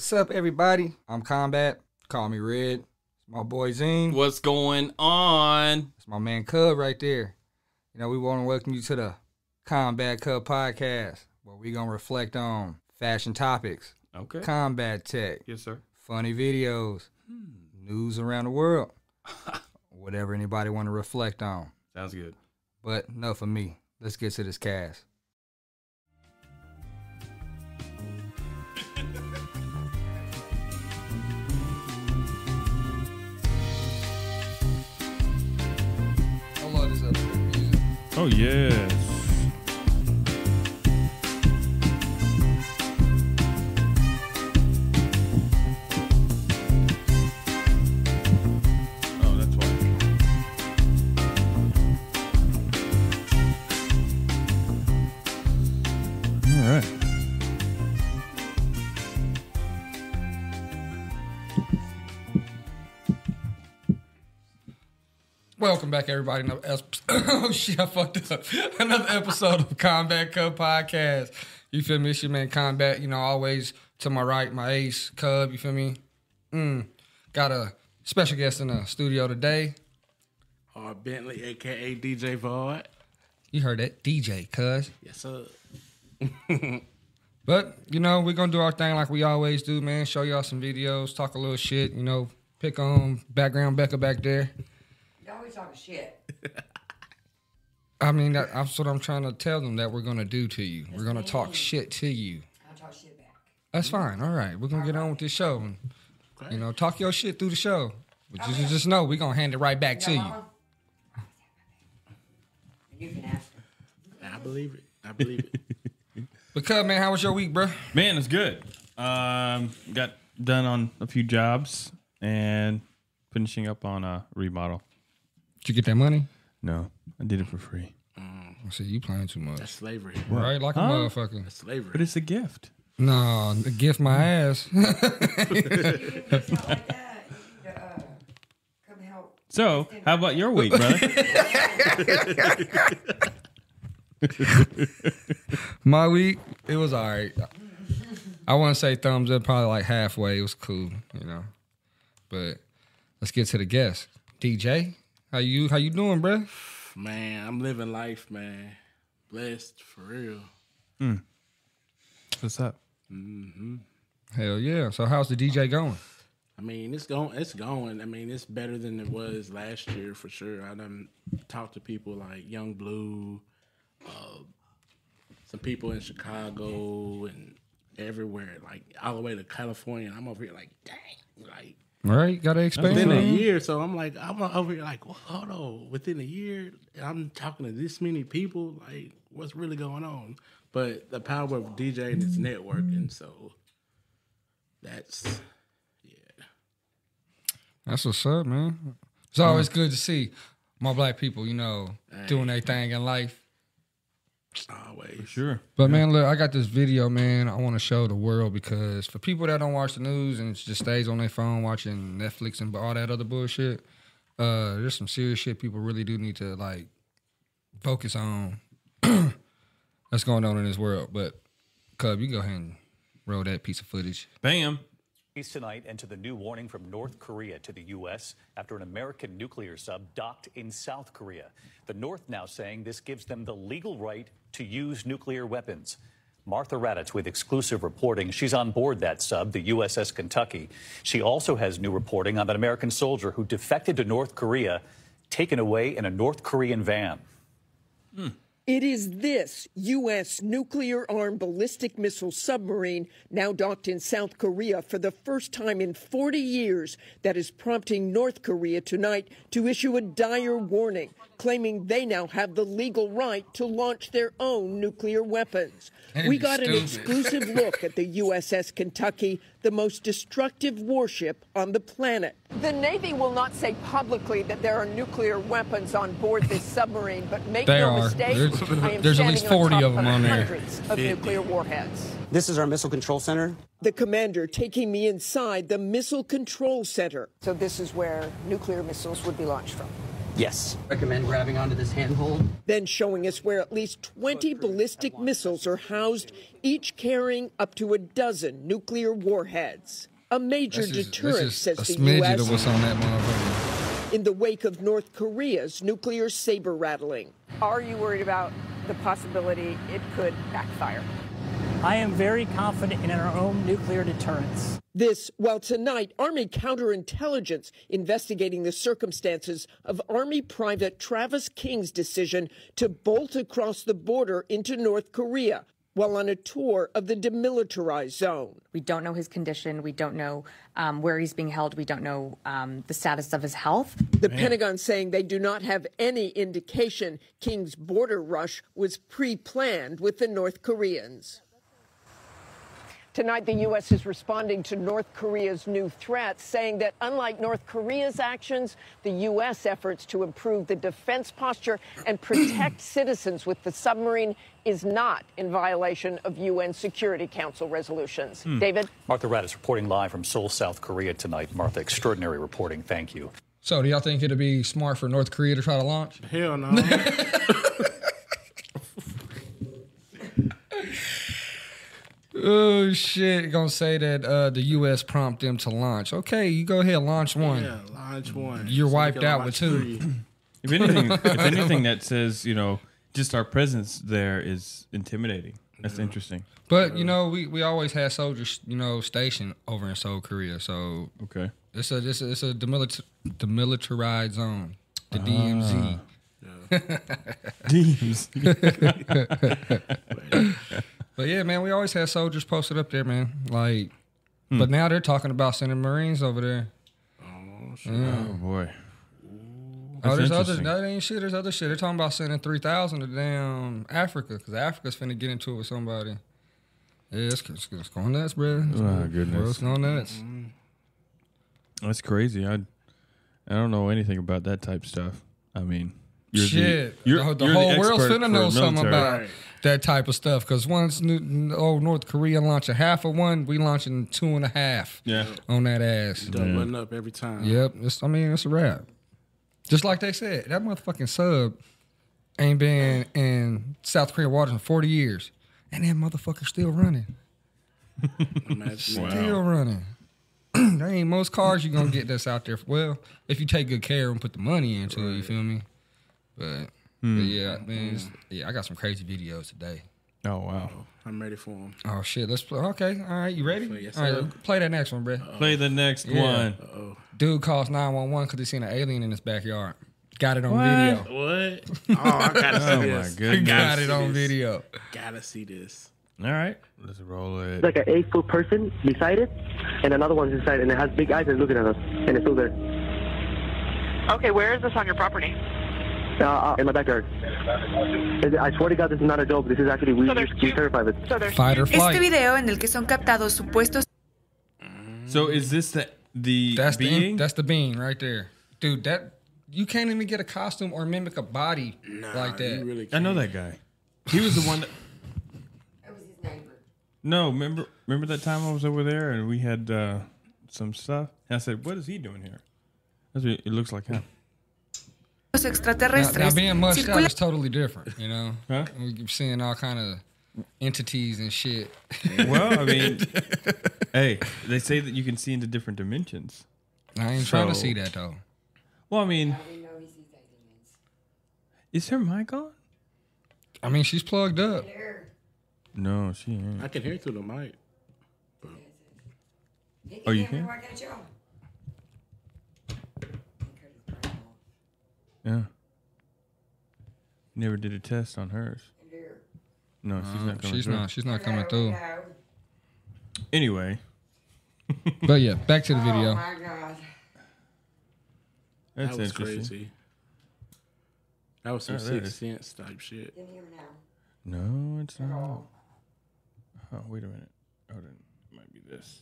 What's up, everybody? I'm Combat. Call me Red. It's my boy Zine. What's going on? It's my man Cub right there. You know, we want to welcome you to the Combat Cub podcast, where we going to reflect on fashion topics, combat tech, yes, sir, funny videos, news around the world, whatever anybody want to reflect on. Sounds good. But enough of me. Let's get to this cast. Oh, yes. Oh, that's why. All right. Welcome back, everybody. Oh, shit, I fucked up. Another episode of Combat Cub podcast. You feel me? It's your man Combat. You know, always to my right, my ace, Cub. You feel me? Got a special guest in the studio today. Bentley, a.k.a. DJ Vod. You heard that. DJ, cuz. Yes, sir. But, you know, we're going to do our thing like we always do, man. Show y'all some videos, talk a little shit, you know, pick on Background Becca back there. Always talking shit. I mean, that's what I'm trying to tell them that we're going to do to you. We're going to talk shit to you. I'll talk shit back. That's fine. All right. We're going to get on with this show. And, you know, talk your shit through the show. But just know we're going to hand it right back to you. You can ask her. I believe it. I believe it. But, Cub, man, how was your week, bro? Man, it's good. Got done on a few jobs and finishing up on a remodel. Did you get that money? No, I did it for free. I see you playing too much. That's slavery. Right? Like a motherfucker. That's slavery. But it's a gift. No, the gift my ass. You like that. You need to come help. So, how about your week, brother? My week, it was all right. I wouldn't say thumbs up, probably like halfway. It was cool, you know. But let's get to the guest. DJ, how you doing, bro? Man, I'm living life, man. Blessed, for real. What's up? Hell yeah. So how's the DJ going? I mean, it's going. I mean, it's better than it was last year, for sure. I done talked to people like Young Blue, some people in Chicago and everywhere, like all the way to California. And I'm over here like, dang, like. All right, gotta expand. Within a year, so I'm over here like, well, hold on. Within a year, I'm talking to this many people. Like, what's really going on? But the power of DJing is networking, so that's That's what's up, man. It's always good to see my black people, you know, doing their thing in life. always For sure. But man, look, I got this video, man. I want to show the world because for people that don't watch the news and just stays on their phone watching Netflix and all that other bullshit, there's some serious shit people really do need to like focus on that's going on in this world. But Cub, you go ahead and roll that piece of footage. Bam. Tonight and to the new warning from North Korea to the U.S. after an American nuclear sub docked in South Korea. The North now saying this gives them the legal right to use nuclear weapons. Martha Raddatz with exclusive reporting. She's on board that sub, the USS Kentucky. She also has new reporting on an American soldier who defected to North Korea, taken away in a North Korean van. It is this U.S. nuclear-armed ballistic missile submarine now docked in South Korea for the first time in 40 years that is prompting North Korea tonight to issue a dire warning, claiming they now have the legal right to launch their own nuclear weapons. We got an exclusive look at the USS Kentucky, the most destructive warship on the planet. The Navy will not say publicly that there are nuclear weapons on board this submarine, but make no mistake, I am There's at least 40 of them on there. Hundreds of nuclear warheads. This is our Missile Control Center. The commander taking me inside the Missile Control Center. So this is where nuclear missiles would be launched from. Yes. Recommend grabbing onto this handhold. Then showing us where at least 20 ballistic missiles are housed, each carrying up to a dozen nuclear warheads. A major deterrent, says the U.S. of what's on that motherfucker. In the wake of North Korea's nuclear saber rattling. Are you worried about the possibility it could backfire? I am very confident in our own nuclear deterrence. This while tonight, Army counterintelligence investigating the circumstances of Army Private Travis King's decision to bolt across the border into North Korea while on a tour of the demilitarized zone. We don't know his condition. We don't know where he's being held. We don't know the status of his health. The Pentagon saying they do not have any indication King's border rush was pre-planned with the North Koreans. Tonight, the U.S. is responding to North Korea's new threats, saying that unlike North Korea's actions, the U.S. efforts to improve the defense posture and protect citizens with the submarine is not in violation of UN Security Council resolutions. David? Martha Raddatz reporting live from Seoul, South Korea tonight. Martha, extraordinary reporting. Thank you. So do y'all think it'd be smart for North Korea to try to launch? Hell no. Oh shit! Gonna say that the U.S. prompt them to launch. Okay, you go ahead, launch one. Yeah, launch one. You're So wiped we can out launch with 3. two. If anything, that says, just our presence there is intimidating. That's interesting. But we always had soldiers stationed over in Seoul, Korea. So Okay. it's a demilitarized zone, the DMZ. But yeah, man, we always had soldiers posted up there, man. Like, but now they're talking about sending Marines over there. Oh, shit. Oh boy. Oh, there's other. interesting. That ain't shit. There's other shit. They're talking about sending 3,000 to damn Africa because Africa's finna get into it with somebody. Yeah, it's going nuts, bro. Oh goodness. World's going nuts. That's crazy. I don't know anything about that type of stuff. I mean, Shit, the whole world's finna know something about that type of stuff. Because once North Korea launch a half of one, we launching 2.5. Yeah. On that ass. Doubling up every time. Yep, it's a wrap. Just like they said, that motherfucking sub ain't been in South Korean waters in 40 years, and that motherfucker's still running. Still running. There ain't most cars you gonna get that's out there. Well, if you take good care and put the money into it, you feel me? But yeah, man, I got some crazy videos today. Oh wow. I'm ready for them. Oh shit, let's play. Okay, all right, you ready? Yes, all right, sir. play that next one, bro. Play the next one. Dude calls 911 because he seen an alien in his backyard. Got it on video. What? Oh, I gotta see Oh this. my goodness. Got it on video. Gotta see this. All right, let's roll it. Like an 8-foot person beside it, and another one's inside, and it has big eyes and looking at us, and it's still there. Okay, where is this on your property? In my backyard. I swear to God, this is not a joke. This is actually, we're terrified of it. Fight or flight. Este video en el que son captados supuestos. So is this the That's being? that's the being right there, dude. That you can't even get a costume or mimic a body like that. You really I know that guy. He was the one that. That was his neighbor. No, remember that time I was over there and we had some stuff, and I said, "What is he doing here?" That's what, it looks like him. Los extraterrestres. Now being mushed out is totally different, you know. Huh? We keep seeing all kind of entities and shit. Well, I mean, hey, they say that you can see into different dimensions. I ain't trying to see that though. Well, I mean, We know he sees aliens. is her mic on? I mean, she's plugged up. There. No, she ain't. I can hear through the mic. Oh, you hear me can? walking at y'all. Yeah. Never did a test on hers. There. No, she's not coming. She's through. not. She's not coming through. No. Anyway, But yeah, back to the video. Oh my God. that's That was interesting. crazy. That was some Oh, there it Sixth is. Sense type shit. Didn't hear me now. No, it's not. Oh, wait a minute. Oh, then it might be this.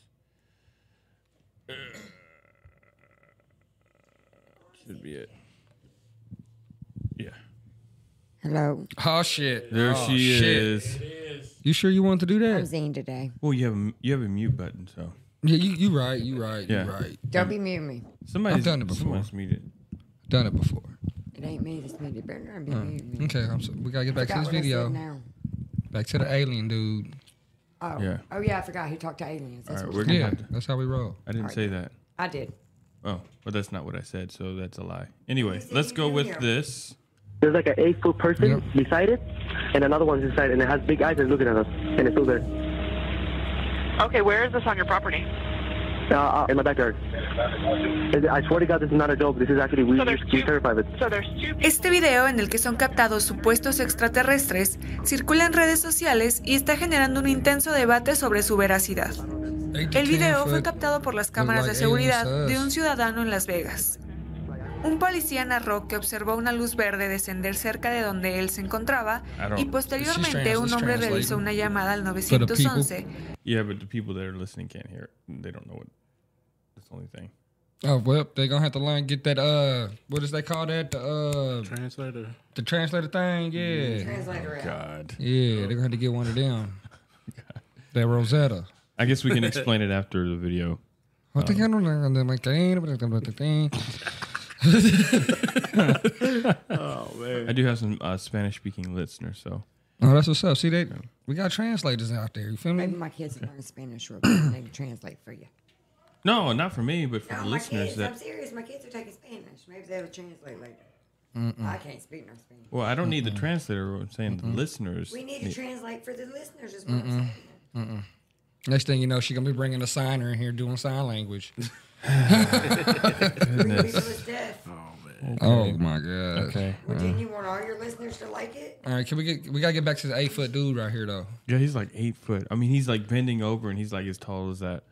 Should be it. Yeah. Hello. Oh shit. There Oh, she shit. is. You sure you want to do I'm that? Zane today. Well, you have a mute button, so Yeah, you right. You right. Yeah. You right. Don't be muting me. somebody's done it before. Someone's muted. Done it before. It ain't me. It's me. It better not be me. Okay, we gotta get back to this video. Back to the alien dude. Oh. Yeah. Oh yeah, I forgot he talked to aliens. That's All right, what we're Yeah, gonna that's how we roll. I didn't say that. I did. Oh, but that's not what I said, so that's a lie. Anyway, let's go with this. There's like an 8-foot person beside it, and another one's inside, and it has big eyes and looking at us, and it's still there. Okay, where is this on your property? In my backyard. I swear to God, this is not a joke. This is actually, we terrified of it. Este video en el que son captados supuestos extraterrestres circula en redes sociales y está generando un intenso debate sobre su veracidad. El video fue captado por las cámaras de seguridad de un ciudadano en Las Vegas. Un policía narró que observó una luz verde descender cerca de donde él se encontraba y posteriormente un hombre realizó una llamada al 911. Yeah, but the people that are listening can't hear it. They don't know what. That's the only thing. Oh, well, they're going to have to learn, get that, what does they call that? Translator. The translator thing, yeah. Translator. God. Yeah, they're going to have to get one of them. That Rosetta. I guess we can explain it after the video. Oh, man. I do have some Spanish-speaking listeners, so. Oh, that's what's up. See, we got translators out there. You feel me? Maybe my kids learn Spanish real quick and they can translate for you. No, not for me, but for the listeners. I'm serious. My kids are taking Spanish. Maybe they'll translate later. I can't speak no Spanish. Well, I don't need the translator. I'm saying the listeners. We need to translate for the listeners as well. Next thing you know, she's going to be bringing a signer in here doing sign language. Goodness. Okay. Oh my God. Okay. Well, didn't you want all your listeners to like it? All right, we gotta get back to the 8-foot dude right here though. Yeah, he's like 8 foot. I mean, he's like bending over and he's like as tall as that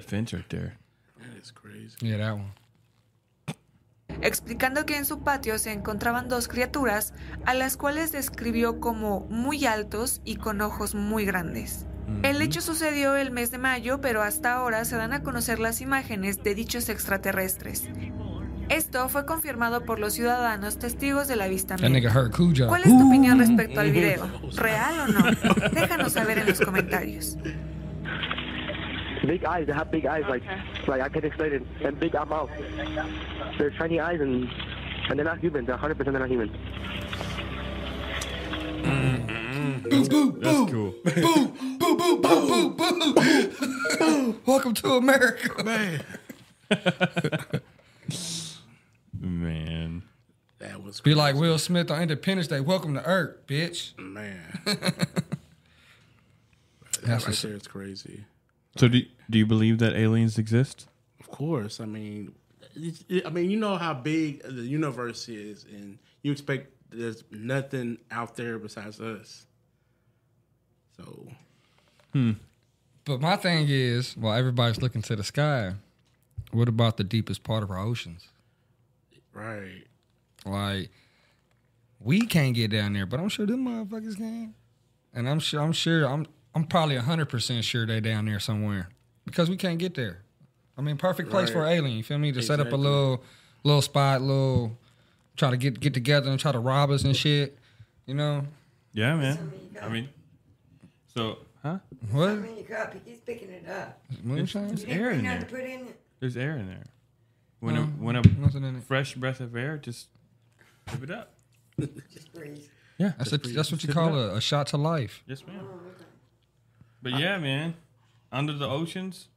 fence right there. That is crazy. Yeah, that one. Explicando que en su patio se encontraban dos criaturas a las cuales describió como muy altos y con ojos muy grandes. El hecho sucedió el mes de mayo, pero hasta ahora se dan a conocer las imágenes de dichos extraterrestres. Esto fue confirmado por los ciudadanos testigos del avistamiento. ¿Cuál es tu opinión respecto al video? ¿Real o no? Déjanos saber en los comentarios. Big eyes, they have big eyes, like I can't explain it, and big mouth. They're shiny eyes, and they're not human. They're 100% they're not human. Boo, boo, boo. That's cool. Boo, boo, boo, boo, boo, boo. Welcome to America, man. Man. That was crazy. Be like Will Smith on Independence Day. Welcome to Earth, bitch. Man. That right there is crazy. So do you believe that aliens exist? Of course. I mean, you know how big the universe is, and you expect there's nothing out there besides us. So. But my thing is, while everybody's looking to the sky, what about the deepest part of our oceans? Right. Like, we can't get down there, but I'm sure them motherfuckers can. And I'm probably 100% sure they down there somewhere because we can't get there. I mean, perfect place for an alien. You feel me? To set up a little spot, try to get together and try to rob us and shit. You know? Yeah, man. I mean, so, huh? What? I mean, your cup. He keeps picking it up. There's air in there. To put in it? There's air in there. When a fresh breath of air, just give it up. Just breathe. Yeah, that's what you call a shot to life. Yes, ma'am. But yeah, man, under the oceans.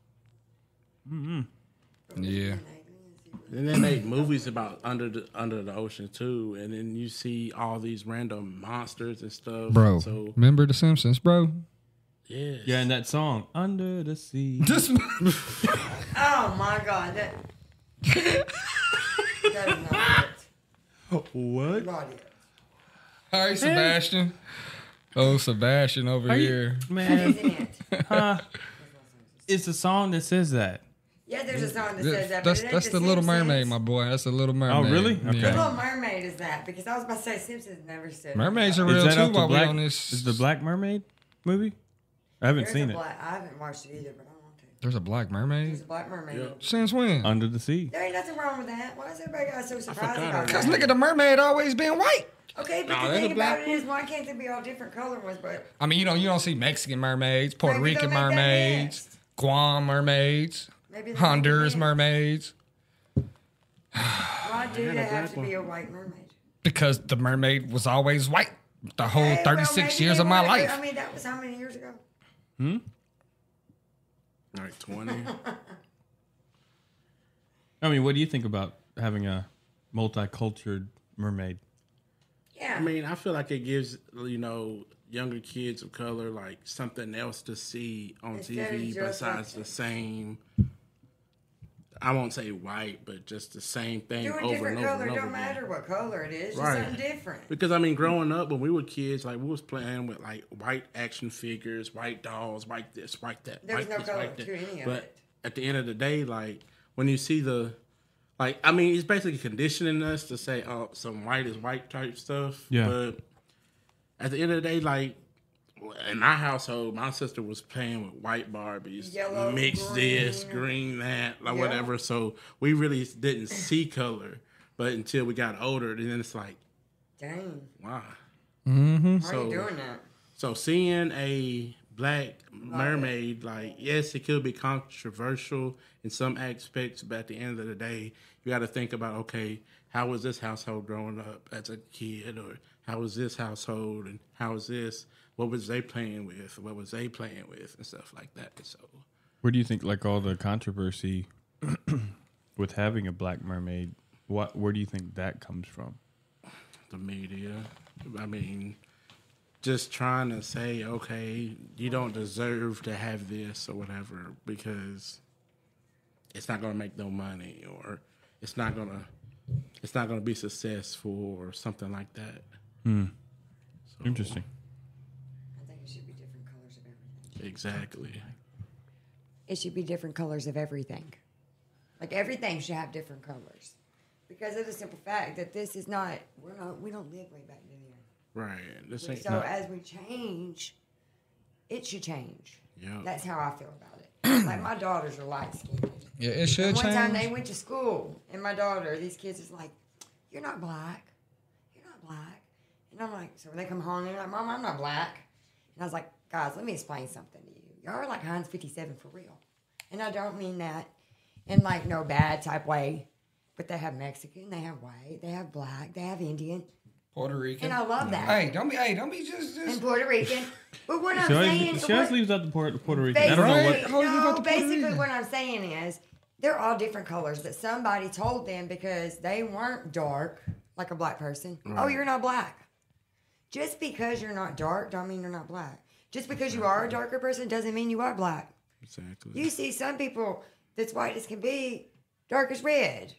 Yeah. And they make movies about under the ocean too, and then you see all these random monsters and stuff. Bro, so remember The Simpsons, bro? Yes. Yeah, and that song, Under the Sea. Oh my God, that is not it. What? Not it. Hi, Sebastian. Oh, Sebastian over here. Man. It's a song that says that. Yeah, there's a song that says that. That's the Little Mermaid, my boy. That's the Little Mermaid. Oh, really? Okay. The Little Mermaid is that, because I was about to say Simpsons never said Mermaids are real too while we're on this. Is the Black Mermaid movie? I haven't seen it. I haven't watched it either, but I want to. There's a Black Mermaid? There's a Black Mermaid. Yeah. Since when? Under the Sea. There ain't nothing wrong with that. Why is everybody got so surprised about that? Because look at the mermaid always being white. Okay, but the thing about it is, why can't there be all different color ones? But I mean, you don't see Mexican mermaids, Puerto Rican mermaids, Guam mermaids, Honduras mermaids. Why do they have to be a white mermaid? Because the mermaid was always white the whole 36 years of my life. I mean, that was how many years ago? Like 20. I mean, what do you think about having a multicultural mermaid? Yeah. I mean, I feel like it gives, younger kids of color, like, something else to see on TV besides the same, I won't say white, but just the same thing Do a over different and over color. and over Don't matter what color it is. Right. Just something different. Because, I mean, growing up, when we were kids, like, we was playing with, like, white action figures, white dolls, white this, white that, There was white no this, color white that. to any of But it. at the end of the day, like, when you see it's basically conditioning us to say, oh, some white is white type stuff. Yeah. But at the end of the day, like, in our household, my sister was playing with white Barbies, Yellow, mix this, green that, like whatever. So we really didn't see color, but until we got older, and then it's like, dang, wow. Mm-hmm. How are you doing that? So seeing a black mermaid, like, yes, it could be controversial in some aspects, but at the end of the day, you got to think about, okay, how was this household growing up as a kid, or how was this household, and how was this? What was they playing with? What was they playing with? And stuff like that. So, Where do you think, like, all the controversy with having a black mermaid, where do you think that comes from? The media. I mean, just trying to say, okay, you don't deserve to have this or whatever because it's not going to make no money, or it's not going to be successful, or something like that. So, interesting. I think it should be different colors of everything. Exactly. It should be different colors of everything. Like, everything should have different colors. Because of the simple fact that this is not, we don't live way back then here. Right. So as we change, it should change. Yeah. That's how I feel about it. Like, my daughters are light skinned. Yeah, it should One change. time they went to school, and my daughter, these kids is like, "You're not black. You're not black." And I'm like, so when they come home, they're like, "Mom, I'm not black." And I was like, "Guys, let me explain something to you. Y'all are like Heinz 57 for real." And I don't mean that in, like, no bad type way. But they have Mexican, they have white, they have black, they have Indian. Puerto Rican. And I love that. Hey, don't be just. And Puerto Rican. But what I'm She saying... always leaves out the Puerto Rican. I don't know what... Basically what I'm saying is, they're all different colors, but somebody told them because they weren't dark, like a black person, oh, you're not black. Just because you're not dark don't mean you're not black. Just because you are a darker person doesn't mean you are black. Exactly. You see some people that's white as can be, dark as red.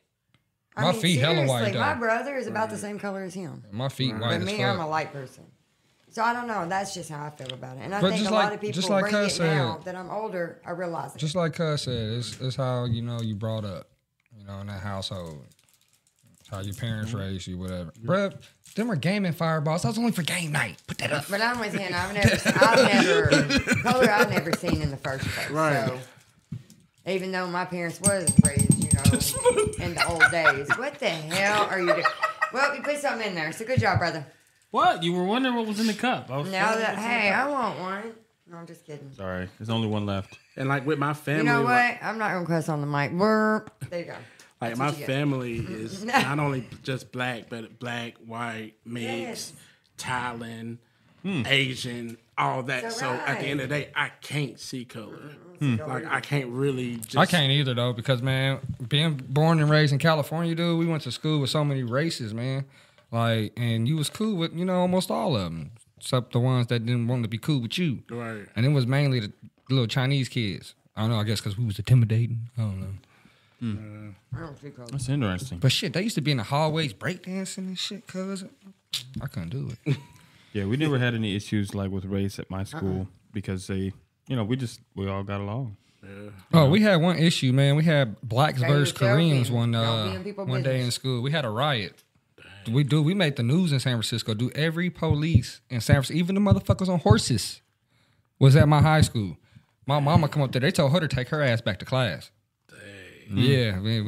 My feet hella white, though. My brother is about the same color as him. My feet white But as me, fuck. I'm a light person. So I don't know. That's just how I feel about it. And I But think just a like- lot of people just like bring Cuz it now said. that I'm older, I realize it. Just like Cuz said, it's how, you brought up, in that household. It's how your parents raised you, whatever. Bruh, them are gaming fireballs. That was only for game night. Put that up. But I'm with him. I've never seen in the first place. Right. So even though my parents was raised, in the old days. What the hell are you doing? Well, you put something in there. So good job, brother. What? You were wondering what was in the cup. I want one. No, I'm just kidding. Sorry, there's only one left. And like with my family, You know what? I'm not gonna cuss on the mic. Burp. There you go. Like, That's my what you get. family is not only just black, but black, white, mix, Yes. Thailand, Asian, all that. So So at the end of the day, I can't see color. Like, I can't really just... I can't either, though, because, man, being born and raised in California, dude, we went to school with so many races, man. Like, and you was cool with, almost all of them, except the ones that didn't want to be cool with you. Right. And it was mainly the little Chinese kids. I don't know, I guess because we was intimidating. I don't know. I don't see color. That's interesting. But shit, they used to be in the hallways breakdancing and shit, cuz I couldn't do it. Yeah, we never had any issues like with race at my school because they, we all got along. Yeah. Oh, we had one issue, man. We had blacks Say versus yourself Koreans in. one Don't be in people's day business. in school. We had a riot. We made the news in San Francisco. Every police in San Francisco, even the motherfuckers on horses, was at my high school. My mama come up there. They told her to take her ass back to class. Dang. Yeah, man,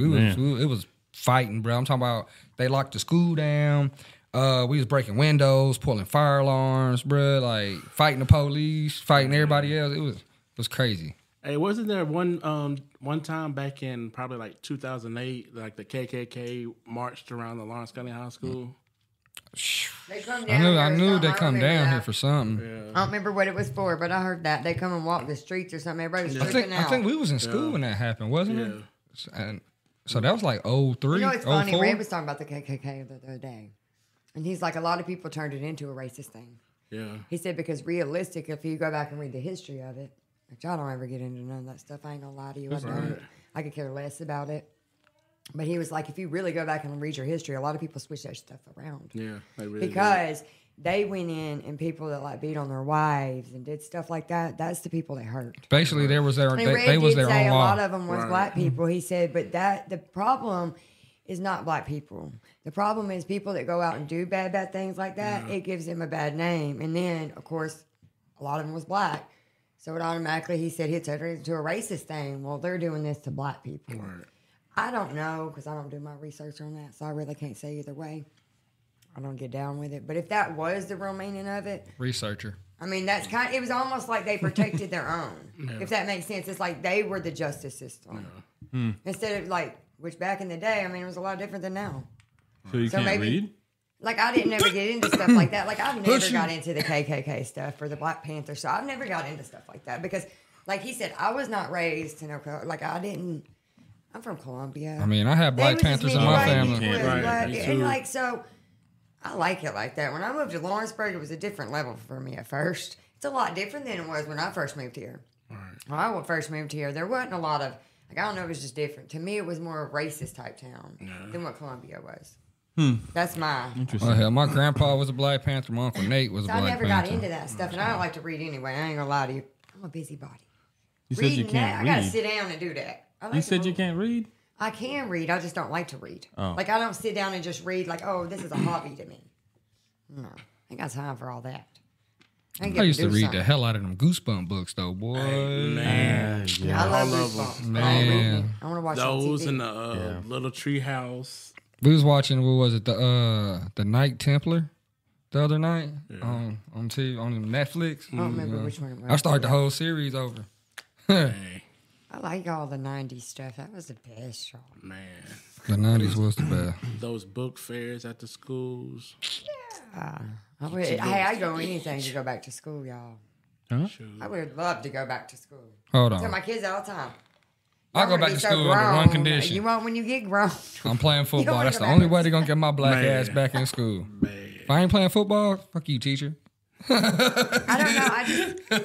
it was fighting, bro. I'm talking about they locked the school down. We was breaking windows, pulling fire alarms, bro. Like fighting the police, fighting everybody else. It was crazy. Hey, wasn't there one time back in probably like 2008, like the KKK marched around the Lawrence County High School? I knew they come down here for something. Yeah. I don't remember what it was for, but I heard that they come and walk the streets or something. Everybody was freaking out. I think we was in school when that happened, wasn't it? And so that was like 03, You know, it's funny. 04? Ray was talking about the KKK the other day, and he's like, a lot of people turned it into a racist thing. Yeah. He said because realistic, if you go back and read the history of it, which I don't ever get into none of that stuff. I ain't gonna lie to you. I don't. Right. I could care less about it. But he was like, if you really go back and read your history, a lot of people switch that stuff around. Yeah, they really because they went in and people that like beat on their wives and did stuff like that. That's the people they hurt. Basically, they was their and they was their own a law. lot of them was black people. He said, but the problem is not black people. The problem is people that go out and do bad things like that. Yeah. It gives them a bad name. And then, of course, a lot of them was black. So it automatically, he said, it turned into a racist thing. Well, they're doing this to black people. Right. I don't know because I don't do my research on that, so I really can't say either way. I don't get down with it. But if that was the real meaning of it, researcher. I mean, that's it was almost like they protected their own. If that makes sense, it's like they were the justice system instead of like, which back in the day, I mean, it was a lot different than now. So you can't read. Like, I didn't ever get into stuff like that. Like, I've never got into the KKK stuff or the Black Panther stuff. I've never got into stuff like that because, like he said, I was not raised to know, like, I'm from Colombia. I mean, I have Black Panthers in my family. And, like, so, I like it like that. When I moved to Lawrenceburg, it was a different level for me at first. It's a lot different than it was when I first moved here. Right. When I first moved here, there wasn't a lot of, like, I don't know, it was just different. To me, it was more a racist type town than what Columbia was. That's my interesting. Well, hell, my grandpa was a Black Panther. My Uncle Nate was a Black Panther. I never got into that stuff, and I don't like to read anyway. I ain't gonna lie to you. I'm a busybody. You said you can't read. I gotta sit down and do that. You said you can't read? I can read. I just don't like to read. Oh. Like, I don't sit down and just read like, oh, this is a hobby to me. No, I ain't got time for all that. I used to read the hell out of them Goosebump books, though, boy. Hey, man, I love Goosebumps. Man, I want to watch those in the little tree house. We was watching, what was it, the Night Templar the other night on TV, on Netflix. I don't remember which one it was. I started the whole series over. I like all the 90s stuff. That was the best show. Man. The 90s was the best. Those book fairs at the schools. Yeah. I go anything to go back to school, y'all. Huh? I would love to go back to school. Hold on. I tell my kids all the time. I go back to school under one condition. You want when you get grown. I'm playing football. That's the only way they're going to get my black ass back in school. Man. If I ain't playing football, fuck you, teacher. I don't know.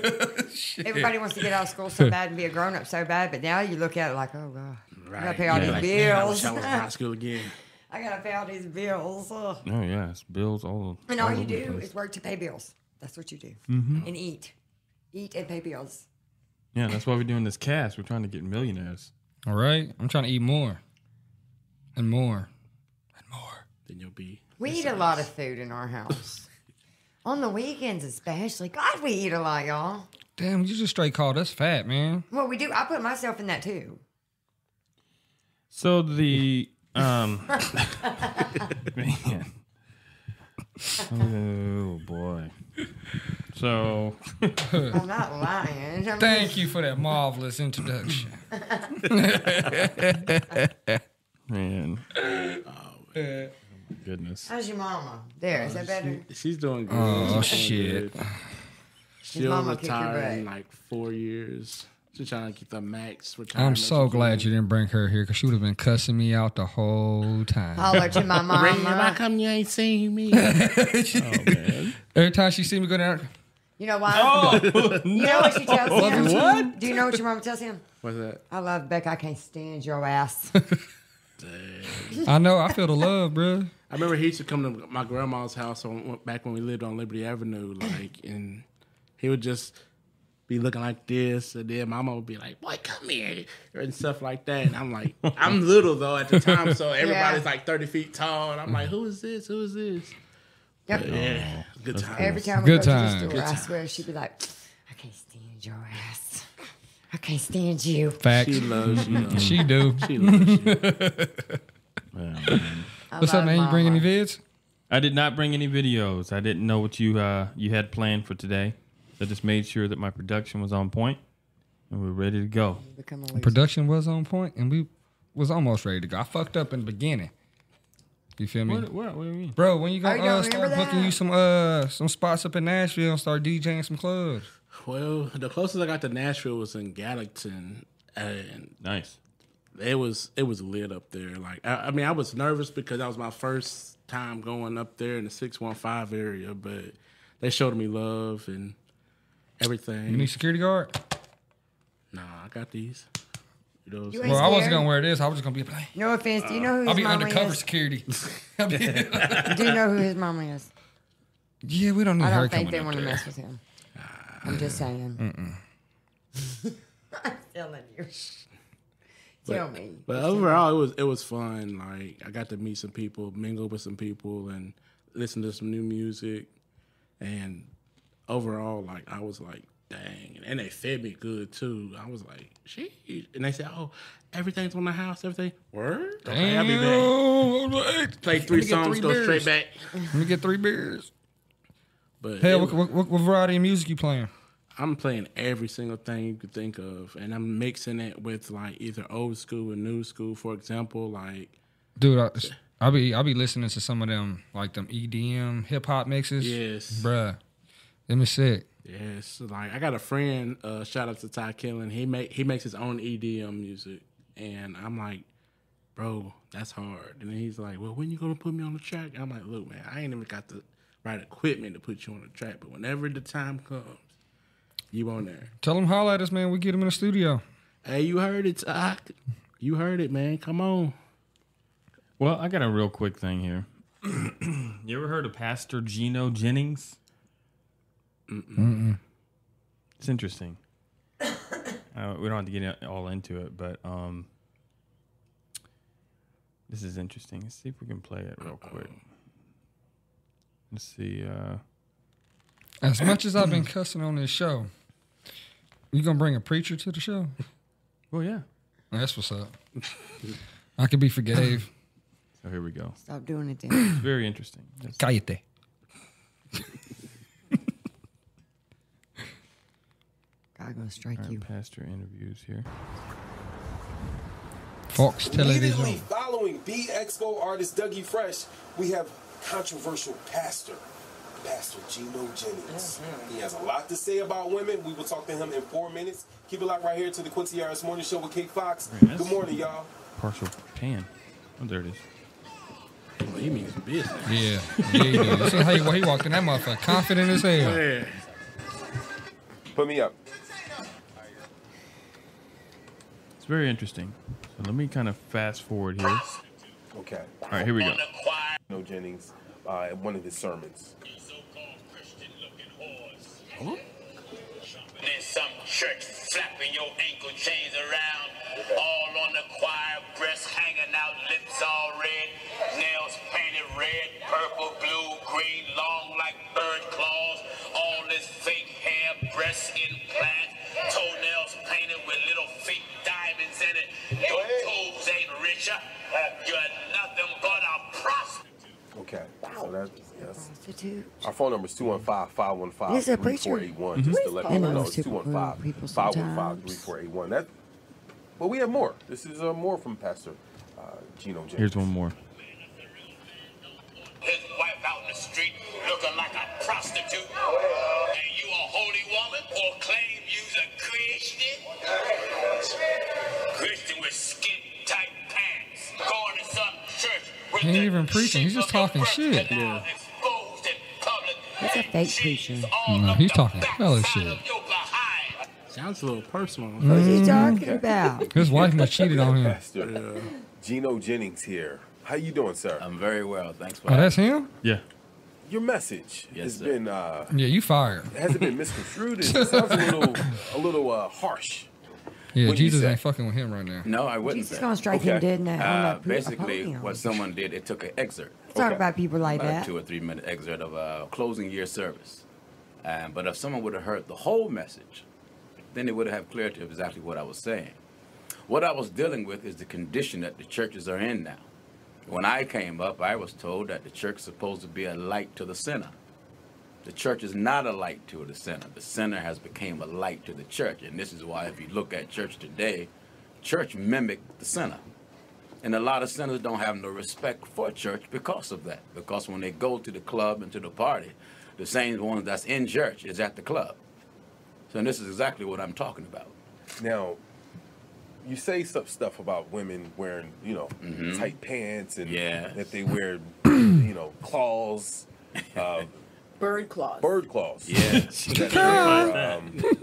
Everybody wants to get out of school so bad and be a grown-up so bad, but now you look at it like, oh, God. Right. I got to pay all these bills. I was in high school again. I got to pay all these bills. Oh, yeah. It's bills all And all you do is work to pay bills. That's what you do. Mm-hmm. And eat. Eat and pay bills. Yeah, that's why we're doing this cast. We're trying to get millionaires. All right. I'm trying to eat more. And more. And more. Then you'll be... We eat a lot of food in our house. On the weekends especially. God, we eat a lot, y'all. Damn, you just straight called us fat, man. Well, we do. I put myself in that, too. So the... man. Oh, boy. So... I'm not lying. Thank you for that marvelous introduction. Man. Oh, goodness. How's your mama? There, is that better? She's doing good. Oh, shit. She'll retire in like 4 years. She's trying to keep the max retirement. I'm so glad you didn't bring her here because she would have been cussing me out the whole time. I'll let you, my mama. How come you ain't seen me? Oh, man. Every time she see me go down. You know why? Oh, you know what she tells him? What? Do you know what your mama tells him? What's that? I love Becca. I can't stand your ass. I know. I feel the love, bro. I remember he used to come to my grandma's house back when we lived on Liberty Avenue, and he would just be looking like this, and then Mama would be like, "Boy, come here," and stuff like that. And I'm like, I'm little though at the time, so everybody's like 30 feet tall, and I'm like, "Who is this? Who is this?" Yep. Yeah, good time. Every time we go to the store, I swear she'd be like, "I can't stand your ass. I can't stand you." Facts. She loves you. She do. She loves you. What's up, man? You bring any vids? I did not bring any videos. I didn't know what you had planned for today. I just made sure that my production was on point. And we're ready to go. Production was on point, and we was almost ready to go. I fucked up in the beginning. You feel me? What do you mean? Bro, when you gonna don't start remember booking you some spots up in Nashville and start DJing some clubs? Well, the closest I got to Nashville was in Gallatin, and Nice. it was lit up there. Like I mean, I was nervous because that was my first time going up there in the 615 area, but they showed me love and everything. You need security guard? Nah, I got these. You know what I'm You saying? ain't Well, I wasn't scared? gonna wear this. I was just gonna be like, No offense. Do you know who I'll his be mama undercover is? security. Do you know who his mama is? Yeah, we don't need I her don't think coming they up want to there. mess with him. I'm just saying. I'm telling you. Tell me. But overall, it was fun. Like I got to meet some people, mingle with some people, and listen to some new music. And overall, like I was like, dang, and they fed me good too. I was like, sheesh. And they said, oh, everything's on the house, everything. Word? Okay, I'll be back. Play 3 songs, go straight back. Let me get 3 beers. But Hey, what variety of music you playing? I'm playing every single thing you could think of, and I'm mixing it with like either old school or new school. For example, like, Dude, I'll be listening to some of them like them EDM hip hop mixes. yes, Bruh. Them is sick. yes. Like I got a friend. Shout out to Ty Killen. He makes his own EDM music, and I'm like, bro, that's hard. And then he's like, well, when you gonna put me on the track? I'm like, look, man, I ain't even got the right equipment to put you on the track, but whenever the time comes, you on there. Tell them holla at us, man. We get them in the studio. Hey, you heard it, Ty. You heard it, man. Come on. Well, I got a real quick thing here. You ever heard of Pastor Gino Jennings? Mm-mm. It's interesting. We don't have to get all into it, but this is interesting. Let's see if we can play it real quick. Let's see. As much as I've been cussing on this show, you gonna bring a preacher to the show? Well, yeah. That's what's up. I could be forgave. So here we go. Stop doing it then. It's very interesting. Cállate. God gonna strike All you. right, pastor interviews here. Fox Immediately Television. following B-Expo artist Dougie Fresh, we have controversial Pastor Gino Jennings. He has a lot to say about women. We will talk to him in 4 minutes. Keep it locked right here to the Quincy Harris Morning Show with Kate Fox. Right, Good morning, y'all. Partial pan. Oh, there it is. Well, he means business. Yeah, he do. You see how he walked in that motherfucker, confident as hell. Yeah. Put me up. It's very interesting. So let me kind of fast forward here. Okay. All right, here we go. Gino Jennings, at one of his sermons. There's some church flapping your ankle chains around, all on the choir, breasts hanging out, lips all red, nails painted red, purple, blue, green, long like bird claws, all this fake hair, breast implants, toenails painted with little fake diamonds in it. Your toes ain't richer. You're nothing but a prostitute. Okay. So that's Prostitute. our phone number is 215-515-3481. He's a preacher. Just to let you know, Those it's people cruel people 215-515-3481. That. But we have more. This is more from Pastor Gino Jennings. Here's one more. His wife out in the street looking like a prostitute. And you a holy woman or claim you's a Christian? Christian with skin tight pants. Going to some church with He ain't even preaching. He's just talking shit. yeah. exposed in public. He's a fake preacher. No, he's talking hella shit. Sounds a little personal. What's he talking about? His wife must cheated on him. Pastor Gino Jennings here. How you doing, sir? I'm very well. Thanks for Oh, that's him? Yeah. Your message has been Yeah, you fired. has it been misconstrued? It sounds a little harsh. Yeah, What'd you Jesus say? ain't fucking with him right now. No, I wouldn't. Jesus say. gonna strike him dead now. on that Basically, podium. what someone did, it took an excerpt. Talk about people like about that. a 2 or 3 minute excerpt of a closing year service. But if someone would have heard the whole message, then they would have clarity of exactly what I was saying. What I was dealing with is the condition that the churches are in now. When I came up, I was told that the church is supposed to be a light to the sinner. The church is not a light to the sinner. The sinner has become a light to the church. And this is why if you look at church today, church mimicked the sinner. And a lot of sinners don't have no respect for church because of that. Because when they go to the club and to the party, the same ones that's in church is at the club. So this is exactly what I'm talking about. Now, you say some stuff about women wearing, tight pants and that they wear, claws. Bird claws. Bird claws. Yeah.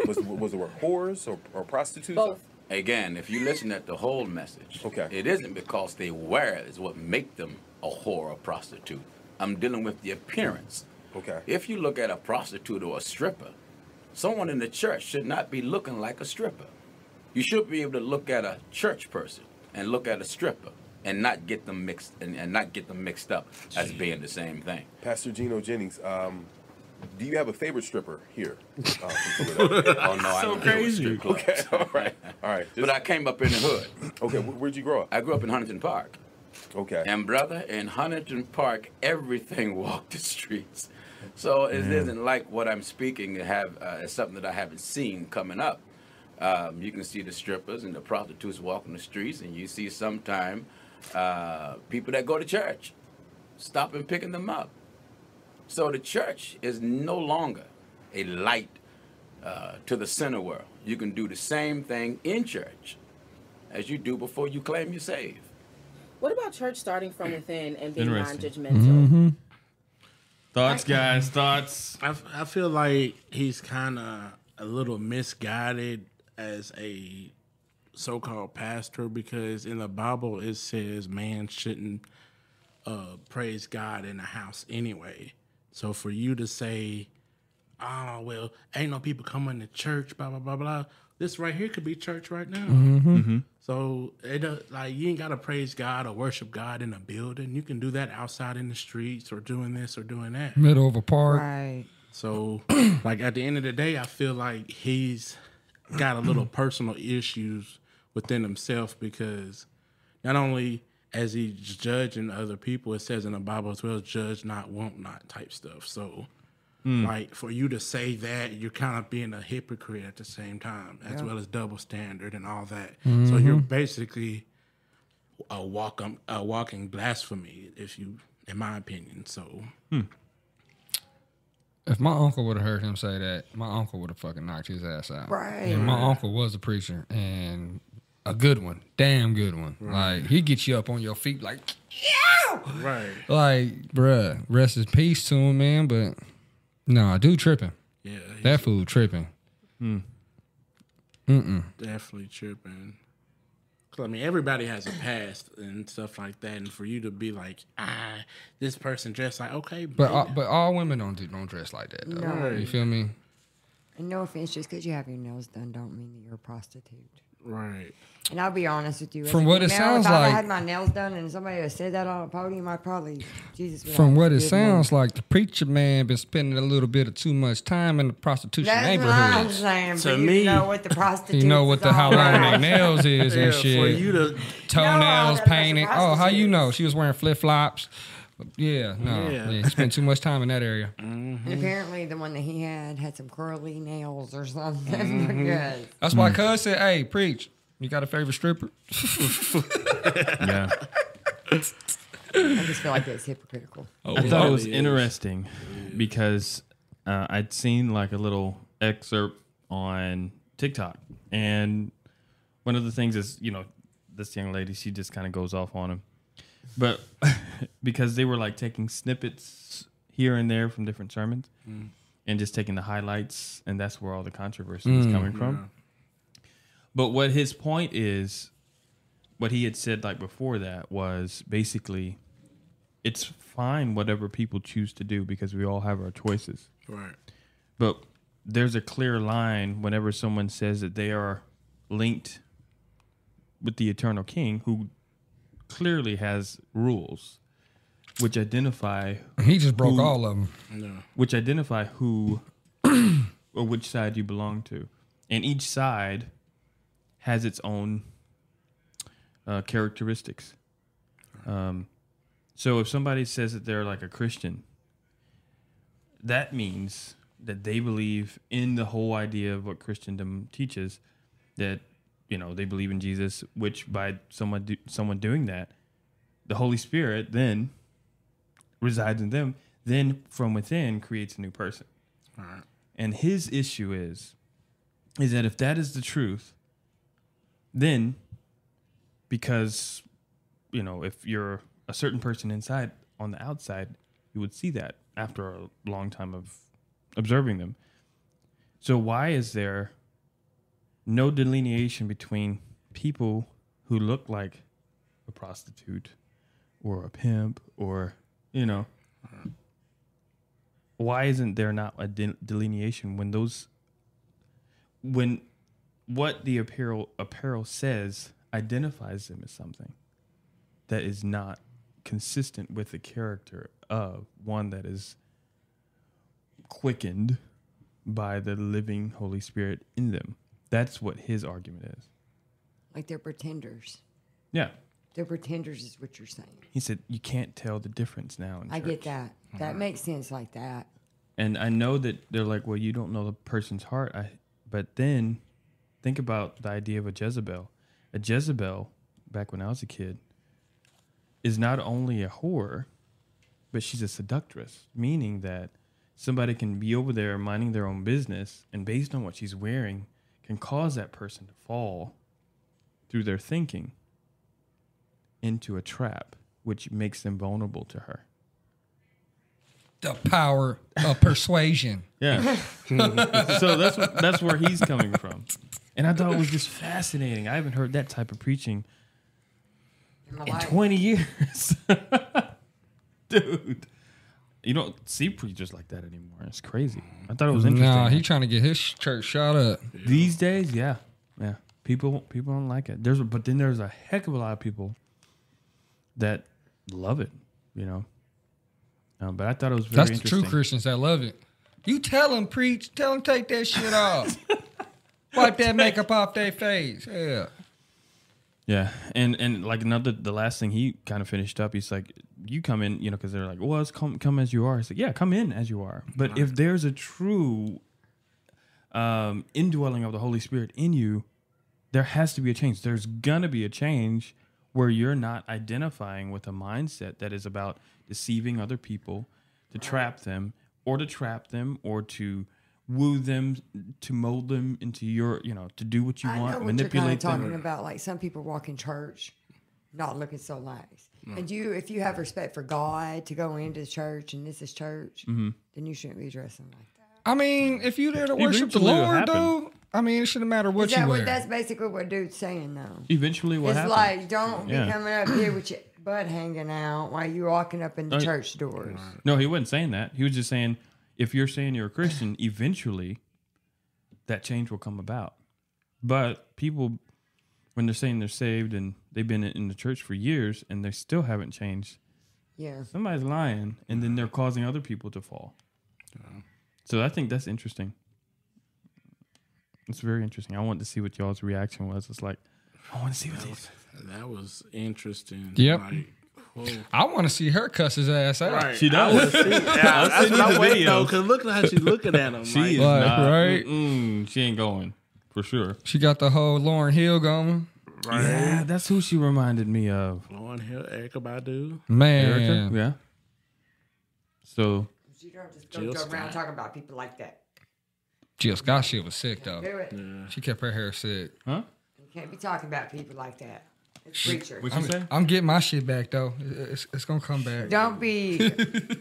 Was the word whores or prostitutes? Both. Again, if you listen at the whole message, it isn't because they wear it is what make them a whore or prostitute. I'm dealing with the appearance. Okay. If you look at a prostitute or a stripper, someone in the church should not be looking like a stripper. You should be able to look at a church person and look at a stripper and not get them mixed and not get them mixed up as being the same thing. Pastor Gino Jennings, do you have a favorite stripper here? Oh no, I don't crazy. Clubs. Okay, all right. But I came up in the hood. Okay, where'd you grow up? I grew up in Huntington Park. Okay. And brother, in Huntington Park, everything walked the streets. So it isn't like what I'm speaking to have is something that I haven't seen coming up. You can see the strippers and the prostitutes walking the streets, and you see sometime people that go to church stop and picking them up. So the church is no longer a light to the sinner world. You can do the same thing in church as you do before you claim you're saved. What about church starting from within and being non-judgmental? Mm-hmm. Thoughts, guys? Thoughts? I feel like he's kind of a little misguided as a so-called pastor, because in the Bible it says man shouldn't praise God in a house anyway. So for you to say, oh, well, ain't no people coming to church, blah, blah, blah, blah. This right here could be church right now. Mm-hmm. Mm-hmm. So you ain't got to praise God or worship God in a building. You can do that outside in the streets or doing this or doing that. Middle of a park. Right. So like at the end of the day, I feel like he's got a little personal issues within himself, because not only as he's judging other people, it says in the Bible as well, judge not, want not type stuff. So like for you to say that, you're kind of being a hypocrite at the same time, as well as double standard and all that. Mm-hmm. So you're basically a walking blasphemy, in my opinion. So if my uncle would have heard him say that, my uncle would have fucking knocked his ass out. Right. And my uncle was a preacher, and a good one, damn good one. Right. Like, he get you up on your feet like, yeah! Right. Like, bruh, rest in peace to him, man, but nah, dude tripping. Yeah. That fool tripping. Definitely tripping. 'Cause, I mean, everybody has a past and stuff like that, and for you to be like, this person dressed like, okay, But all women don't dress like that, though. No. You feel me? And no offense, just because you have your nails done don't mean that you're a prostitute. Right. And I'll be honest with you. From what it sounds if I like- had my nails done and somebody had said that on a podium, I'd probably, Jesus. would From have what it forgiven sounds me. like, the preacher man been spending a little bit of too much time in the prostitution That's what I'm neighborhood. saying. To For you me- to know what the prostitutes You know what is how all long about. their nails is and Yeah, shit. for you to Toenails No, painted. that's Oh, how you prostitutes. know? She was wearing flip flops. Yeah, no. Yeah. Yeah, he spent too much time in that area. And apparently the one that he had some curly nails or something. Because That's why Cuz said, hey, preach. You got a favorite stripper? Yeah. I just feel like that's hypocritical. I thought it was interesting because I'd seen like a little excerpt on TikTok, and one of the things is, this young lady, she just kind of goes off on him, but because they were like taking snippets here and there from different sermons and just taking the highlights, and that's where all the controversy was coming from. But what his point is, what he had said like before that was basically, it's fine whatever people choose to do because we all have our choices. Right. But there's a clear line whenever someone says that they are linked with the eternal King, who clearly has rules, which identify. He just broke all of them. No. Which identify who or which side you belong to, and each side has its own characteristics. So if somebody says that they're like a Christian, that means that they believe in the whole idea of what Christendom teaches, that, you know, they believe in Jesus, which by someone doing that, the Holy Spirit then resides in them, then from within creates a new person. All right. And his issue is that if that is the truth, then because, you know, if you're a certain person inside, on the outside, you would see that after a long time of observing them. So why is there no delineation between people who look like a prostitute or a pimp or, you know, why isn't there not a delineation when what the apparel says identifies them as something that is not consistent with the character of one that is quickened by the living Holy Spirit in them? That's what his argument is. Like they're pretenders. Yeah. They're pretenders is what you're saying. He said you can't tell the difference now in I church. get that. That makes sense like that. And I know that they're like, well, you don't know the person's heart. But then think about the idea of a Jezebel. A Jezebel, back when I was a kid, is not only a whore, but she's a seductress, meaning that somebody can be over there minding their own business, and based on what she's wearing, can cause that person to fall through their thinking into a trap, which makes them vulnerable to her. The power of persuasion. Yeah. So that's where he's coming from. And I thought it was just fascinating. I haven't heard that type of preaching in 20 years. Dude. You don't see preachers like that anymore. It's crazy. I thought it was interesting. Nah, he trying to get his church shot up. These days, yeah. Yeah. People don't like it. But then there's a heck of a lot of people that love it, you know. But I thought it was very interesting. That's the true Christians that love it. You tell them, preach. Tell them take that shit off. Wipe that makeup off their face. Yeah. Yeah. And like the last thing he kind of finished up, he's like, you come in, you know, because they're like, well, it's come as you are. He's like, yeah, come in as you are. But if there's a true indwelling of the Holy Spirit in you, there has to be a change. There's going to be a change where you're not identifying with a mindset that is about deceiving other people, to trap them, or to woo them, to mold them into your, you know, to do what you want, manipulate them. You're talking about, like some people walk in church not looking so nice. And if you have respect for God to go into church and this is church, then you shouldn't be dressing like that. I mean, if you're there to worship the Lord, though, I mean, it shouldn't matter what you wear. That's basically what dude's saying, though. Eventually what happens. It's like, don't be coming up here with your butt hanging out while you're walking up in the church doors. No, he wasn't saying that. He was just saying, if you're saying you're a Christian, eventually that change will come about. But people, when they're saying they're saved and they've been in the church for years and they still haven't changed, somebody's lying, and then they're causing other people to fall. So I think that's interesting. It's very interesting. I want to see what y'all's reaction was. It's like, I want to see what that was interesting. Yep. Like, I want to see her cuss his ass out. Right. She does. That's what I'm waiting on, because look at how she's looking at him. She is not. Right? She ain't going, for sure. She got the whole Lauryn Hill going. Right. Yeah, that's who she reminded me of. Lauryn Hill, Erykah Badu. Man. Erykah? Yeah. So. You don't just go around talking about people like that. Jill Scott shit was sick, though. Do it. Yeah. She kept her hair sick. Huh? You can't be talking about people like that. It's preacher. What you say? I'm getting my shit back, though. It's going to come back. Don't be,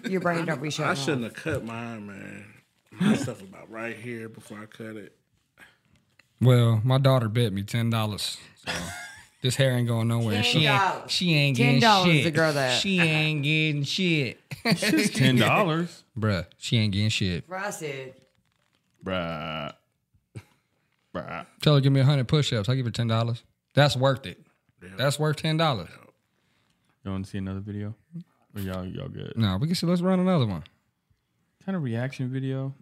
your brain don't be shut off. I shouldn't have cut mine, man. My stuff about right here before I cut it. Well, my daughter bet me $10. So this hair ain't going nowhere. She ain't getting shit. To grow that. She ain't getting shit. It's just $10. Bruh, she ain't getting shit. I said. Bruh. Tell her give me 100 push-ups. I'll give her $10. That's worth it. Yeah. That's worth $10. You want to see another video? Or y'all good? No, we can see. Let's run another one. Kind of reaction video.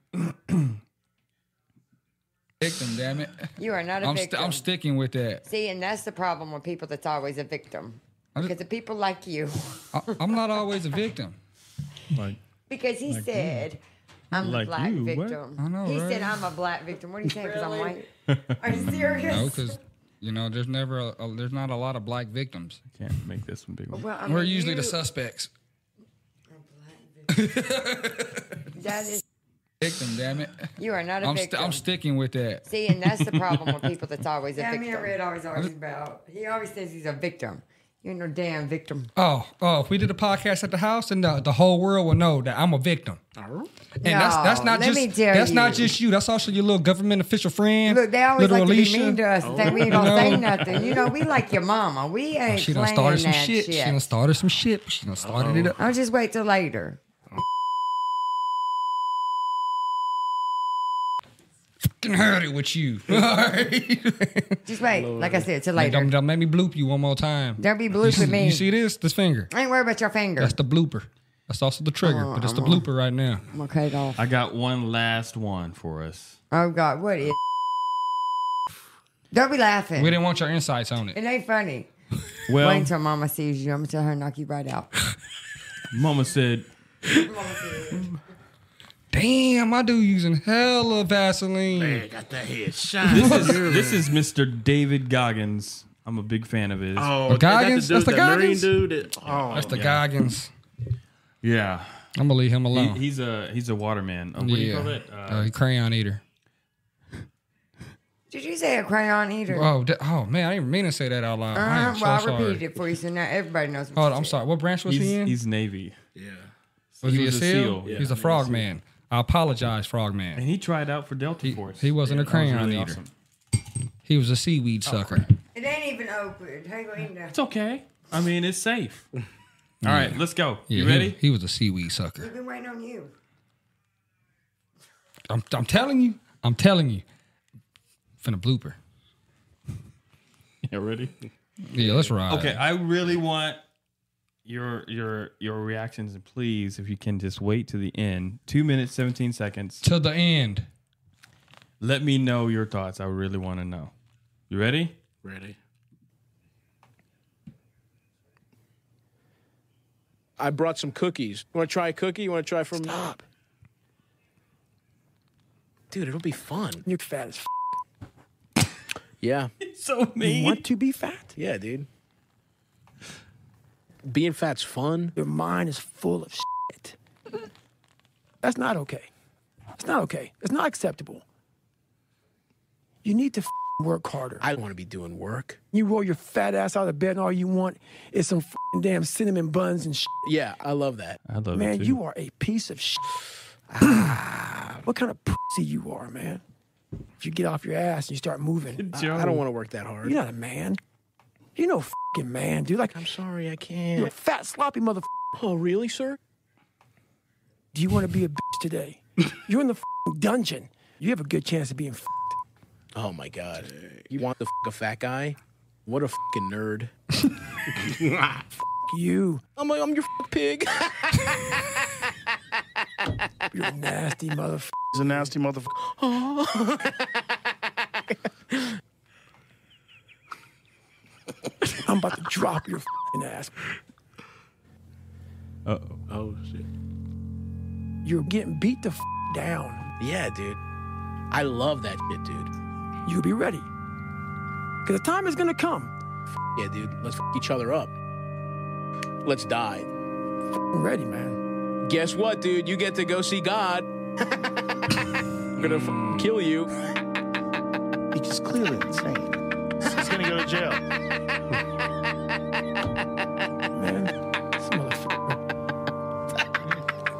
Victim, damn it. You are not a victim. I'm sticking with that. See, and that's the problem with people that's always a victim. Because the people like you. I'm not always a victim. Because he said, I'm Like the black you, what? victim. I know, He right? said I'm a black victim. What are you saying? Because I'm white? Are you serious? No, because there's never there's not a lot of black victims. Can't make this one big one. Well, I We're mean, usually the you- suspects. That is, Victim, damn it. you are not a victim. I'm sticking with that. See, and that's the problem with people that's always a victim. me and Red always about. He always says he's a victim. You ain't no damn victim. Oh, if we did a podcast at the house, then the whole world would know that I'm a victim. And that's not let just me tell that's not you. just you. That's also your little government official friend. Look, they always little like Alicia. to be mean to us and think we ain't gonna say nothing. You know, we like your mama. We ain't She done playing started some that shit. She done started some shit. But she done started it up. I'll just wait till later. Fucking heard it with you. All right. Just wait. Like I said, till later. Don't make me bloop you one more time. Don't be blooping me. You see this finger? I ain't worried about your finger. That's the blooper. That's also the trigger, but it's the blooper right now. I'm okay, golf. I got one last one for us. Oh God, what is? Don't be laughing. We didn't want your insights on it. It ain't funny. Well, Wait until Mama sees you. I'm gonna tell her to knock you right out. Mama said, Damn, I do using hella Vaseline. Man, got that head shine. This is Mr. David Goggins. I'm a big fan of his. Oh, Goggins? That's the Goggins? Goggins? Marine dude. That's the Goggins. Yeah. I'm gonna leave him alone. He's a waterman. What do you call it? Crayon eater. Did you say a crayon eater? Oh man, I didn't mean to say that out loud. I am so I sorry. repeated it for you, so now everybody knows. What Oh, you I'm said. sorry. What branch was he in? He's Navy. Yeah. Was he a seal? Yeah, He's a frogman. I apologize, frogman. And he tried out for Delta Force. He wasn't a That was crayon really eater. awesome. He was a seaweed sucker. It ain't even open. How you gonna eat that? It's okay. I mean, it's safe. All right, let's go. Yeah, You ready? He was a seaweed sucker. We've been waiting on you. I'm telling you. Finna blooper. Yeah, ready? Yeah, let's ride. Okay, I really want your reactions, and please, if you can, just wait to the end. 2 minutes, 17 seconds. To the end. Let me know your thoughts. I really want to know. You ready? Ready. I brought some cookies. You want to try a cookie? You want to try from... Stop. Dude, it'll be fun. You're fat as Yeah. It's so mean. You want to be fat? Yeah, dude. Being fat's fun. Your mind is full of shit. That's not okay. It's not okay. It's not acceptable. You need to work harder. I don't want to be doing work. You roll your fat ass out of bed and all you want is some damn cinnamon buns and shit. Yeah, I love that. I love Man, it too. you are a piece of shit. What kind of pussy you are, man? If you get off your ass and you start moving. I don't want to work that hard. You're not a man. You're no fucking man, dude. Like, I'm sorry, I you're a can't. fat, sloppy motherfucker. Oh, really, sir? Do you want to be a bitch today? You're in the dungeon. You have a good chance of being Oh, my God. You want to a fat guy? What a fucking nerd. you. I'm your pig. You're a nasty motherfucker. He's a nasty motherfucker. I'm about to drop your fucking ass. Uh-oh. Oh, shit. You're getting beat the down. Yeah, dude. I love that shit, dude. You'll be ready. Because the time is going to come. Yeah, dude. Let's each other up. Let's die. Ready, man. Guess what, dude? You get to go see God. I'm going to kill you. He's just clearly insane. He's going to go to jail. Man, this motherfucker.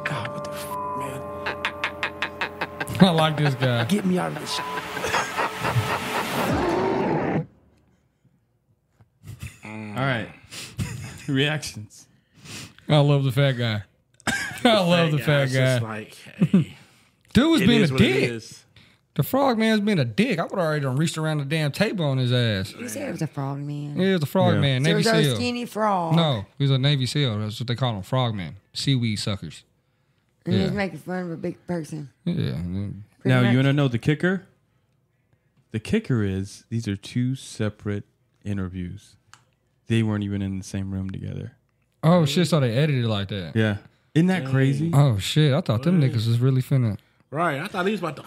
God, what the man? I like this guy. Get me out of this shit. All right. Reactions. I love the fat guy. I love the fat It's guy. just like, hey, Dude was it being a is what it dick. is. The frog man's being a dick. I would have already done reached around the damn table on his ass. You said it was a frog man. Yeah, it was a frog man, So it Navy was a SEAL. skinny frog. No, he was a Navy SEAL. That's what they call them, frogmen, seaweed suckers. And he Yeah. was making fun of a big person. Yeah. Now, much. you want to know the kicker? The kicker is these are two separate interviews. They weren't even in the same room together. Oh shit! So they edited it like that. Yeah. Isn't that crazy? Oh shit! I thought them niggas was really finna. Right, I thought he was about to.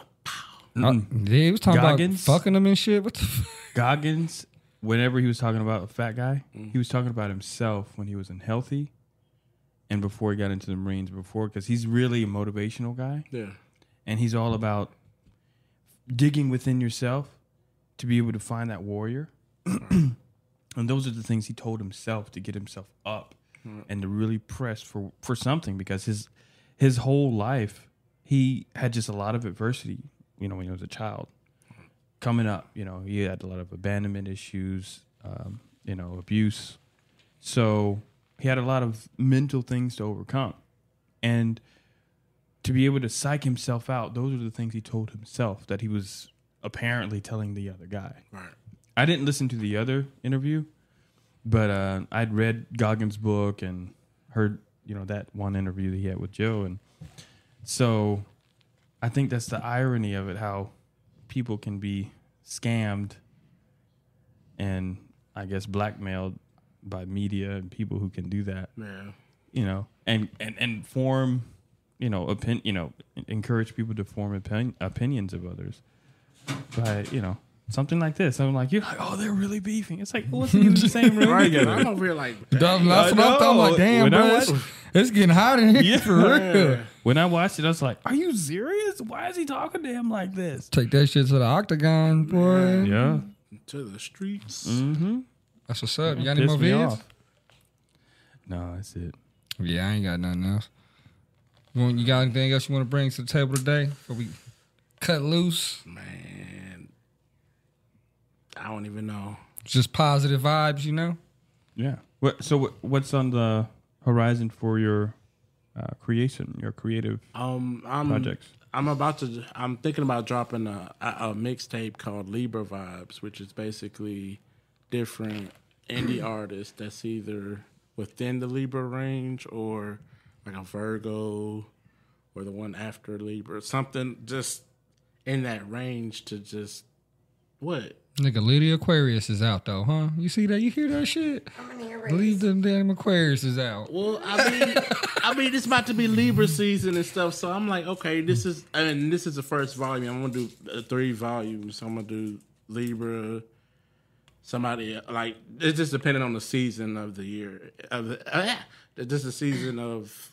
Yeah, he was talking Goggins? about fucking them and shit. What the fuck? Goggins, whenever he was talking about a fat guy, he was talking about himself when he was unhealthy and before he got into the Marines, because he's really a motivational guy. Yeah. And he's all about digging within yourself to be able to find that warrior. And those are the things he told himself to get himself up and to really press for something, because his whole life, he had just a lot of adversity, when he was a child. Coming up, he had a lot of abandonment issues, abuse. So he had a lot of mental things to overcome. And to be able to psych himself out, those are the things he told himself that he was apparently telling the other guy. Right. I didn't listen to the other interview, but I'd read Goggins' book and heard, that one interview that he had with Joe. And so I think that's the irony of it, how people can be scammed and I guess blackmailed by media and people who can do that. Yeah. And form, encourage people to form opinions of others by, something like this. I'm like, you're like, oh, they're really beefing. It's like, wasn't even the same room together. I'm over here like, I'm like, damn, bro, it's getting hot in here for real. When I watched it, I was like, are you serious? Why is he talking to him like this? Take that shit to the octagon, boy. Yeah. To the streets. Mm-hmm. That's what's up. You got any more vids? No, that's it. Yeah, I ain't got nothing else. You got anything else you want to bring to the table today before we cut loose? Man, I don't even know. Just positive vibes, Yeah. What's on the horizon for your creation, your creative projects? I'm thinking about dropping a mixtape called Libra Vibes, which is basically different indie artists that's either within the Libra range or like a Virgo or the one after Libra, something just in that range to just what? Nigga, Lady Aquarius is out though, huh? You see that? You hear that shit? Believe them damn Aquarius is out. Well, I mean, it's about to be Libra season and stuff, so I'm like, okay, this is the first volume. I'm gonna do 3 volumes. So I'm gonna do Libra. Somebody like it's just depending on the season of the year. Just the season of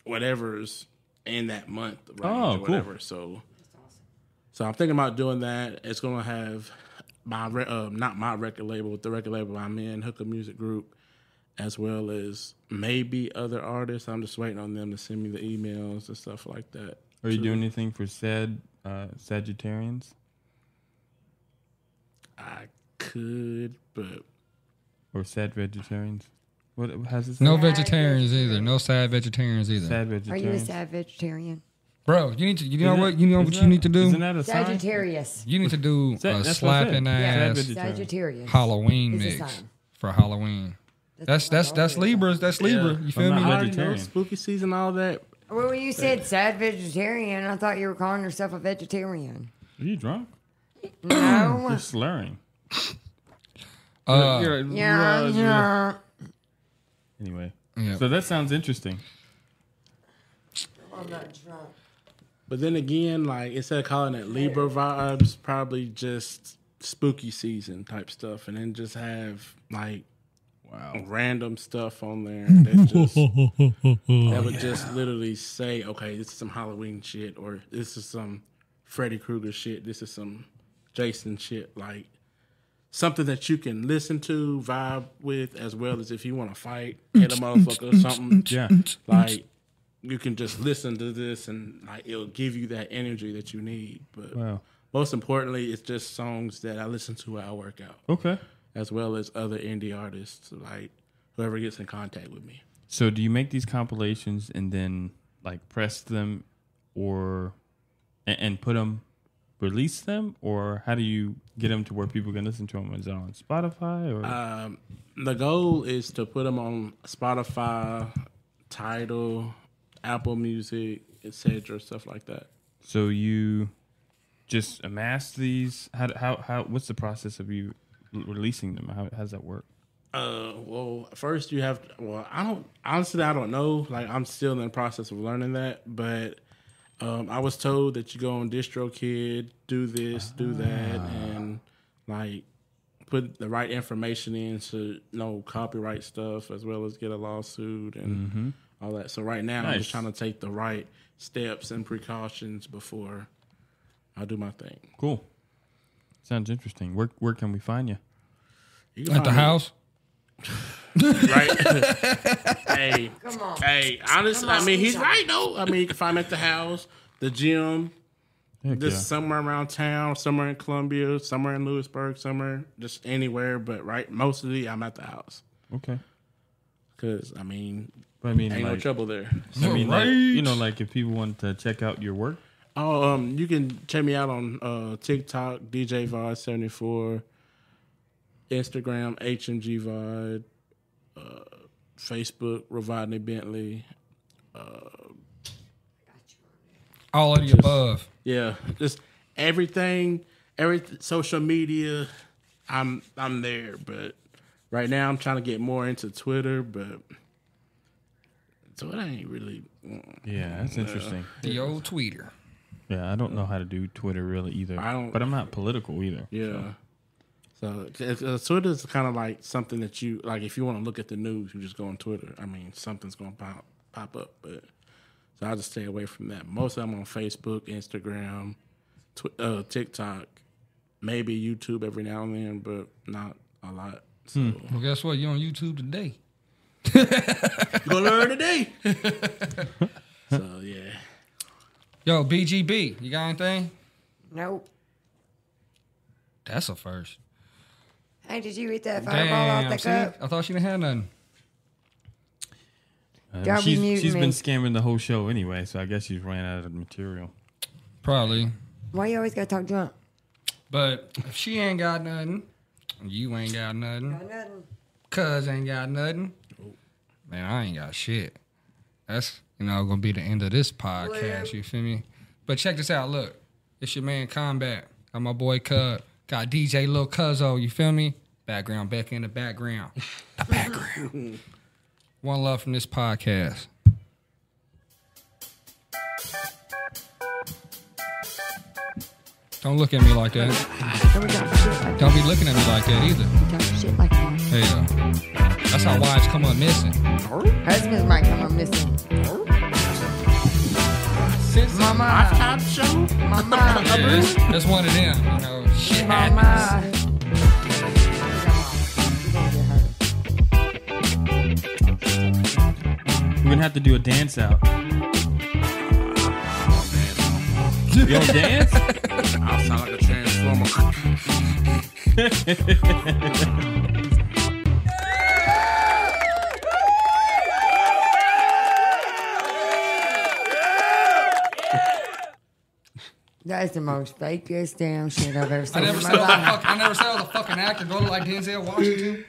whatever's in that month, right? Oh, cool. Whatever. So I'm thinking about doing that. It's gonna have my not my record label, but the record label I'm in, Hooker Music Group, as well as maybe other artists. I'm just waiting on them to send me the emails and stuff like that. Are you doing anything for Sagittarians? I could, but or sad vegetarians? What has it? No vegetarians either. No sad vegetarians either. Sad vegetarians. Are you a sad vegetarian? Bro, you need to. You know what? You know what you need to do. Isn't that a sign? Sagittarius. You need to do a slapping ass Sagittarius. Halloween Is a mix sign. for Halloween. That's Libra. That's Libra. Yeah. You feel me? I already know spooky season, all that. Well, when you said sad vegetarian, I thought you were calling yourself a vegetarian. Are you drunk? No. You're slurring. Yeah. Anyway, yeah. So that sounds interesting. I'm not drunk. But then again, like instead of calling it Libra vibes, probably just spooky season type stuff, and then just have like random stuff on there that would just literally say, okay, this is some Halloween shit, or this is some Freddy Krueger shit, this is some Jason shit, like something that you can listen to, vibe with, as well as if you want to fight, hit a motherfucker or something. Yeah, like you can just listen to this and like it'll give you that energy that you need. But most importantly, it's just songs that I listen to while I work out. Okay. As well as other indie artists, like whoever gets in contact with me. So do you make these compilations and then like press them or and put them, release them, or how do you get them to where people can listen to them? Is it on Spotify or? The goal is to put them on Spotify, Tidal, Apple Music, etc., stuff like that. So you just amass these? How what's the process of you releasing them? How does that work? Well, first you have to, I don't know. Like, I'm still in the process of learning that, but I was told that you go on DistroKid, do this, do that, and like put the right information in to know copyright stuff as well as get a lawsuit and all that. So right now I'm just trying to take the right steps and precautions before I do my thing. Cool. Sounds interesting. Where can we find you? At the house? Right. Hey, come on. Hey, honestly, I mean, he's right though. I mean, you can find me at the house, the gym, just somewhere around town, somewhere in Columbia, somewhere in Lewisburg, somewhere just anywhere. But mostly I'm at the house. Okay. Because I mean, ain't like, no trouble there. I mean, like, like if people want to check out your work. Oh, you can check me out on TikTok, DJ Vod 74. Instagram, HMG Vod, Facebook, Rodney Bentley. All of the above. Yeah, just everything, every social media. I'm there, but right now I'm trying to get more into Twitter, but Twitter ain't really. Yeah, that's interesting. The old tweeter. Yeah, I don't know how to do Twitter really either. But I'm not political either. Yeah. So Twitter is kind of like something that you like. If you want to look at the news, you just go on Twitter. I mean, something's gonna pop up, but so I just stay away from that. Most of them on Facebook, Instagram, TikTok, maybe YouTube every now and then, but not a lot. So. Well, guess what? You're on YouTube today. You're gonna learn today. So yeah. Yo, BGB, you got anything? Nope. That's a first. Hey, did you eat that fireball off the cup? I thought she didn't have nothing. She's been scamming the whole show anyway, so I guess she's ran out of material. Probably. Why you always gotta talk drunk? But if she ain't got nothing, you ain't got nothing. Got nothing. Cuz ain't got nothing. Man, I ain't got shit. That's, gonna be the end of this podcast, you feel me? But check this out, look. It's your man Combat. Got my boy Cub. Got DJ Lil Cuzzo, you feel me? Background Becca in the background. The background. One love from this podcast. Don't look at me like that. Don't be looking at me like that either. Shit like that. Hell. That's how wives come up missing. Husbands might come up missing. Mama. Lifetime show? Mama. Yeah, that's one of them. Shit happens. We're gonna have to do a dance out. You gonna dance? I'll sound like a transformer. That's the most fakest damn shit I've ever seen. I never said I was a fucking actor. Don't look like Denzel Washington.